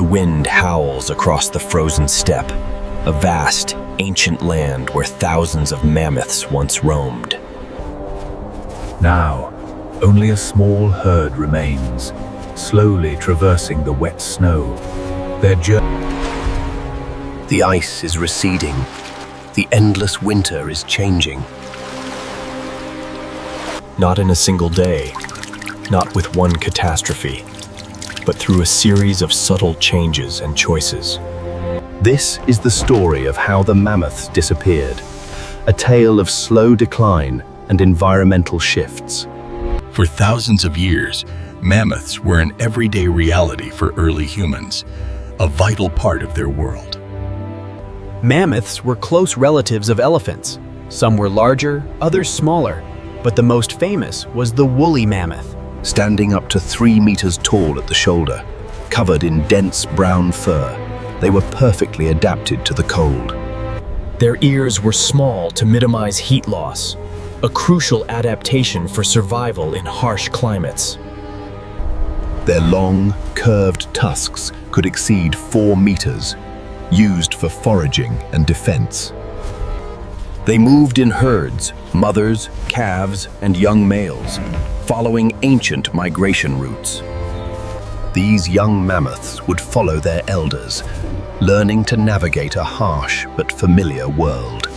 wind howls across the frozen steppe, a vast, ancient land where thousands of mammoths once roamed. Now, only a small herd remains, slowly traversing the wet snow. Their journey. The ice is receding. The endless winter is changing. Not in a single day, not with one catastrophe, but through a series of subtle changes and choices. This is the story of how the mammoths disappeared, a tale of slow decline and environmental shifts. For thousands of years, mammoths were an everyday reality for early humans, a vital part of their world. Mammoths were close relatives of elephants. Some were larger, others smaller, but the most famous was the woolly mammoth. Standing up to 3 meters tall at the shoulder, covered in dense brown fur, they were perfectly adapted to the cold. Their ears were small to minimize heat loss, a crucial adaptation for survival in harsh climates. Their long, curved tusks could exceed 4 meters, used for foraging and defense. They moved in herds, mothers, calves, and young males, following ancient migration routes. These young mammoths would follow their elders, learning to navigate a harsh but familiar world.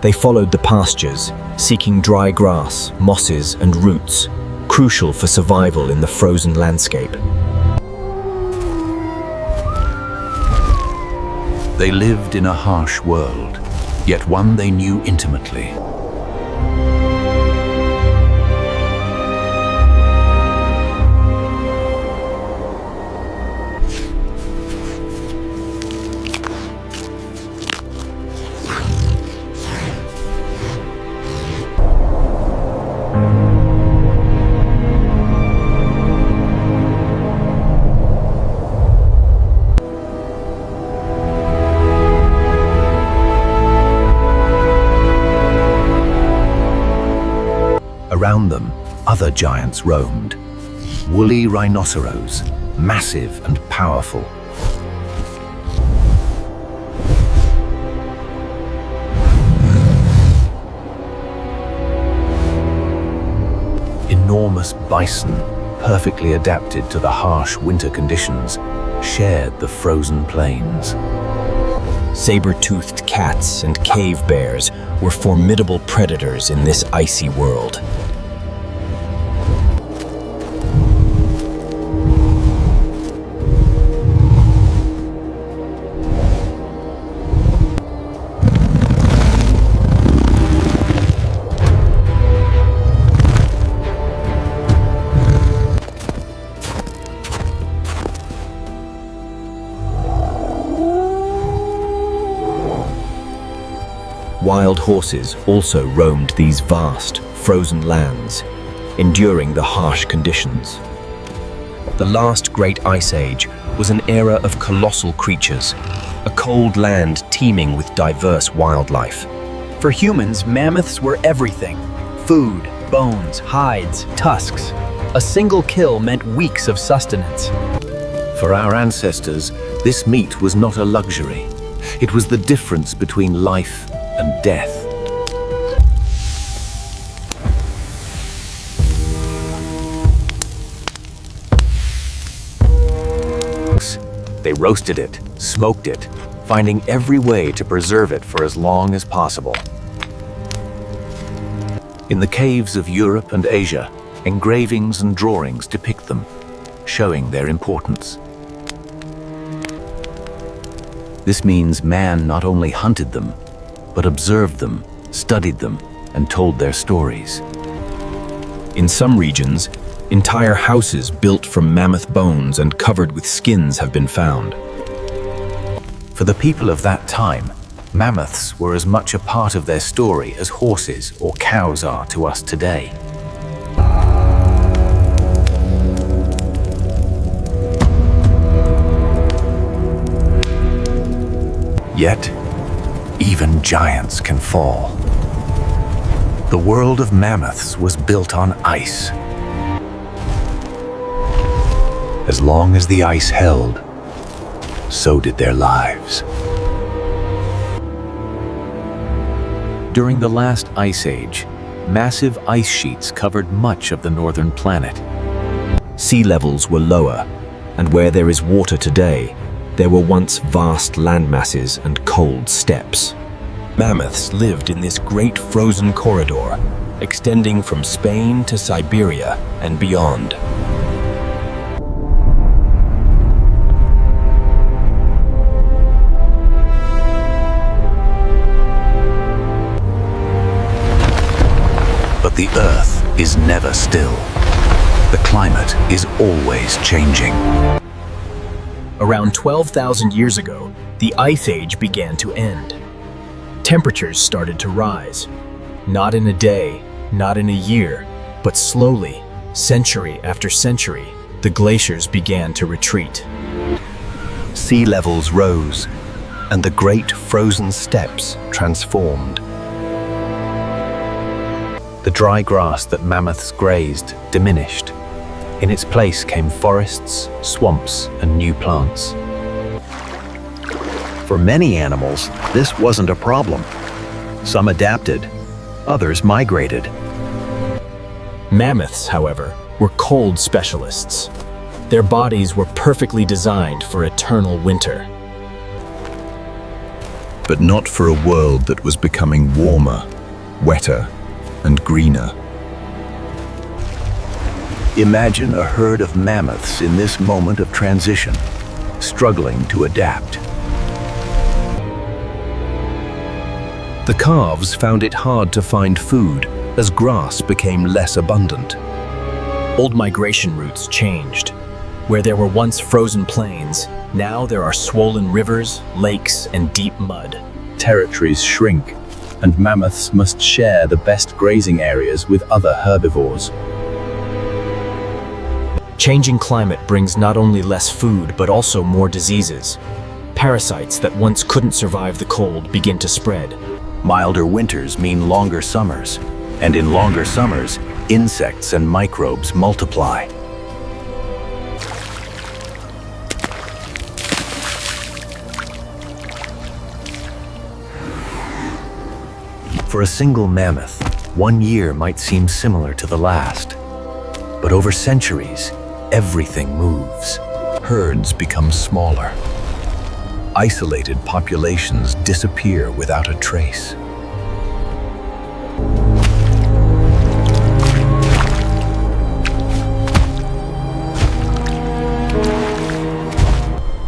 They followed the pastures, seeking dry grass, mosses, and roots, crucial for survival in the frozen landscape. They lived in a harsh world, yet one they knew intimately. Around them, other giants roamed. Woolly rhinoceros, massive and powerful. Enormous bison, perfectly adapted to the harsh winter conditions, shared the frozen plains. Saber-toothed cats and cave bears were formidable predators in this icy world. Wild horses also roamed these vast, frozen lands, enduring the harsh conditions. The last great ice age was an era of colossal creatures, a cold land teeming with diverse wildlife. For humans, mammoths were everything: food, bones, hides, tusks. A single kill meant weeks of sustenance. For our ancestors, this meat was not a luxury. It was the difference between life and death. They roasted it, smoked it, finding every way to preserve it for as long as possible. In the caves of Europe and Asia, engravings and drawings depict them, showing their importance. This means man not only hunted them, but observed them, studied them, and told their stories. In some regions, entire houses built from mammoth bones and covered with skins have been found. For the people of that time, mammoths were as much a part of their story as horses or cows are to us today. Yet, even giants can fall. The world of mammoths was built on ice. As long as the ice held, so did their lives. During the last ice age, massive ice sheets covered much of the northern planet. Sea levels were lower, and where there is water today, there were once vast landmasses and cold steppes. Mammoths lived in this great frozen corridor, extending from Spain to Siberia and beyond. But the Earth is never still. The climate is always changing. Around 12,000 years ago, the Ice Age began to end. Temperatures started to rise. Not in a day, not in a year, but slowly, century after century, the glaciers began to retreat. Sea levels rose, and the great frozen steppes transformed. The dry grass that mammoths grazed diminished. In its place came forests, swamps, and new plants. For many animals, this wasn't a problem. Some adapted, others migrated. Mammoths, however, were cold specialists. Their bodies were perfectly designed for eternal winter. But not for a world that was becoming warmer, wetter, and greener. Imagine a herd of mammoths in this moment of transition, struggling to adapt. The calves found it hard to find food as grass became less abundant. Old migration routes changed. Where there were once frozen plains, now there are swollen rivers, lakes, and deep mud. Territories shrink, and mammoths must share the best grazing areas with other herbivores. Changing climate brings not only less food, but also more diseases. Parasites that once couldn't survive the cold begin to spread. Milder winters mean longer summers, and in longer summers, insects and microbes multiply. For a single mammoth, 1 year might seem similar to the last. But over centuries, everything moves. Herds become smaller. Isolated populations disappear without a trace.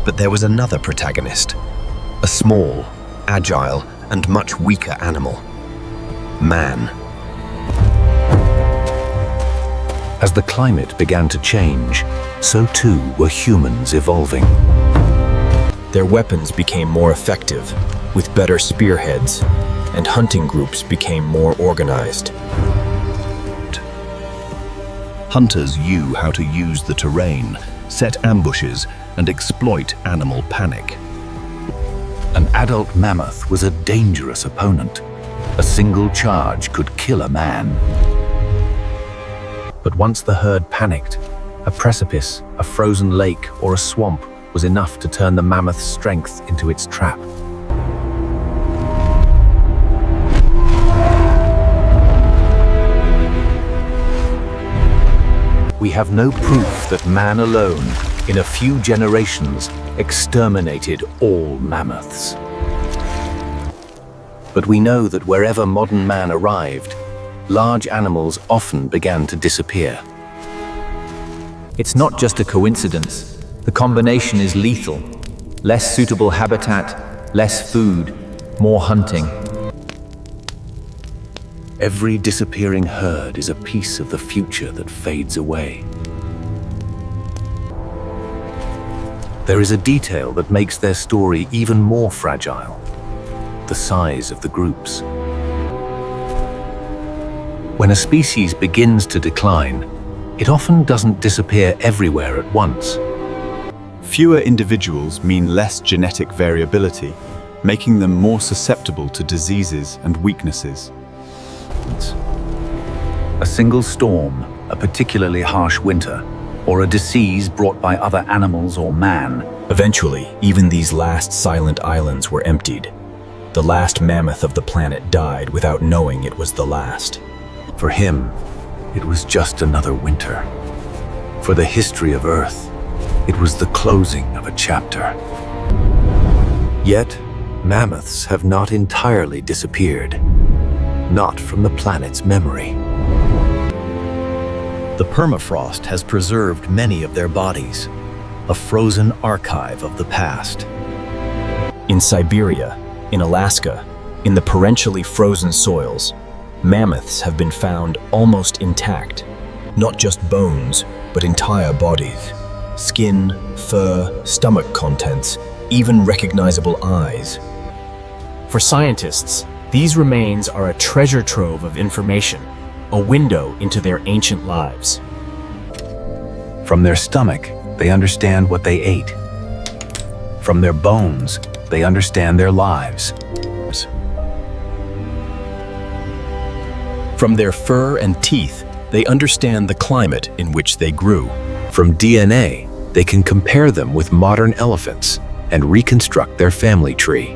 But there was another protagonist, a small, agile, and much weaker animal. Man. As the climate began to change, so too were humans evolving. Their weapons became more effective, with better spearheads, and hunting groups became more organized. Hunters knew how to use the terrain, set ambushes, and exploit animal panic. An adult mammoth was a dangerous opponent. A single charge could kill a man. But once the herd panicked, a precipice, a frozen lake, or a swamp was enough to turn the mammoth's strength into its trap. We have no proof that man alone, in a few generations, exterminated all mammoths. But we know that wherever modern man arrived, large animals often began to disappear. It's not just a coincidence. The combination is lethal. Less suitable habitat, less food, more hunting. Every disappearing herd is a piece of the future that fades away. There is a detail that makes their story even more fragile: the size of the groups. When a species begins to decline, it often doesn't disappear everywhere at once. Fewer individuals mean less genetic variability, making them more susceptible to diseases and weaknesses. A single storm, a particularly harsh winter, or a disease brought by other animals or man Eventually, even these last silent islands were emptied. The last mammoth of the planet died without knowing it was the last. For him, it was just another winter. For the history of Earth, it was the closing of a chapter. Yet, mammoths have not entirely disappeared. Not from the planet's memory. The permafrost has preserved many of their bodies, a frozen archive of the past. In Siberia, in Alaska, in the torrentially frozen soils, mammoths have been found almost intact. Not just bones, but entire bodies. Skin, fur, stomach contents, even recognizable eyes. For scientists, these remains are a treasure trove of information, a window into their ancient lives. From their stomach, they understand what they ate. From their bones, they understand their lives. From their fur and teeth, they understand the climate in which they grew. From DNA, they can compare them with modern elephants and reconstruct their family tree.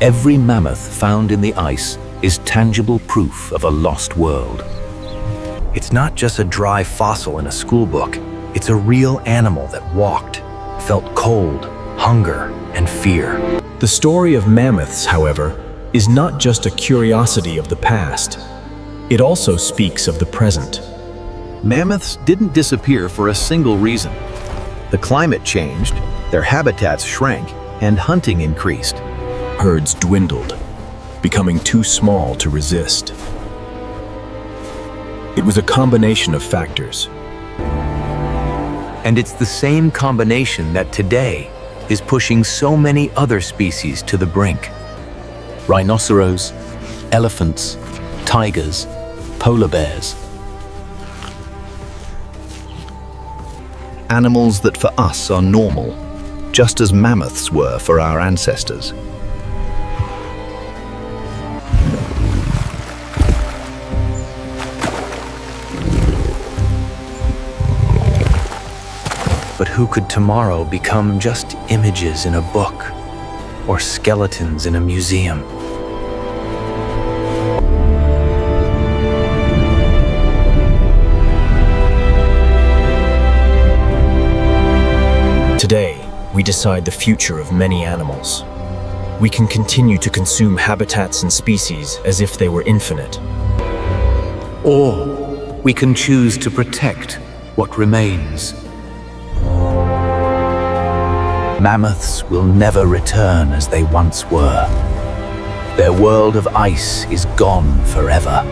Every mammoth found in the ice is tangible proof of a lost world. It's not just a dry fossil in a school book. It's a real animal that walked, felt cold, hunger, and fear. The story of mammoths, however, is not just a curiosity of the past. It also speaks of the present. Mammoths didn't disappear for a single reason. The climate changed, their habitats shrank, and hunting increased. Herds dwindled, becoming too small to resist. It was a combination of factors. And it's the same combination that today is pushing so many other species to the brink. Rhinoceros, elephants, tigers, polar bears. Animals that for us are normal, just as mammoths were for our ancestors. But who could tomorrow become just images in a book or skeletons in a museum? Today, we decide the future of many animals. We can continue to consume habitats and species as if they were infinite. Or we can choose to protect what remains. Mammoths will never return as they once were. Their world of ice is gone forever.